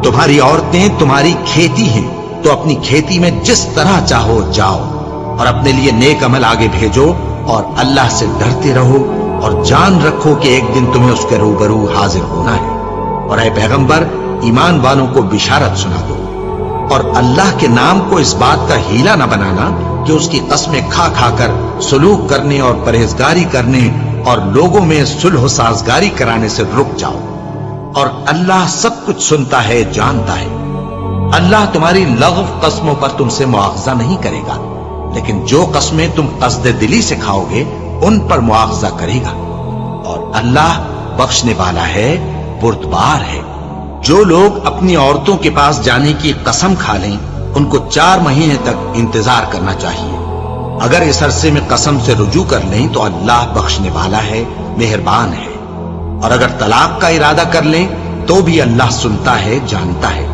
तुम्हारी औरतें तुम्हारी खेती हैं, तो अपनी खेती में जिस तरह चाहो जाओ और अपने लिए नेक अमल आगे भेजो और अल्लाह से डरते रहो और जान रखो कि एक दिन तुम्हें उसके रूबरू हाजिर होना है। और ऐ पैगंबर, ईमान वालों को बिशारत सुना दो और अल्लाह के नाम को इस बात का हीला न बनाना कि उसकी कस्में खा खाकर सलूक करने और परहेजगारी करने और लोगों में सुलह साजगारी कराने से रुक जाओ। और अल्लाह सब कुछ सुनता है, जानता है। अल्लाह तुम्हारी लग़व कस्मों पर तुमसे मुआवजा नहीं करेगा, लेकिन जो कस्में तुम कस्द दिली से खाओगे उन पर मुआवजा करेगा। और अल्लाह बख्शने वाला है, बुर्दबार है। जो लोग अपनी औरतों के पास जाने की कसम खा लें, उनको 4 महीने तक इंतजार करना चाहिए। अगर इस अरसे में कसम से रुजू कर लें तो अल्लाह बख्शने वाला है, मेहरबान है। और अगर तलाक का इरादा कर लें तो भी अल्लाह सुनता है, जानता है।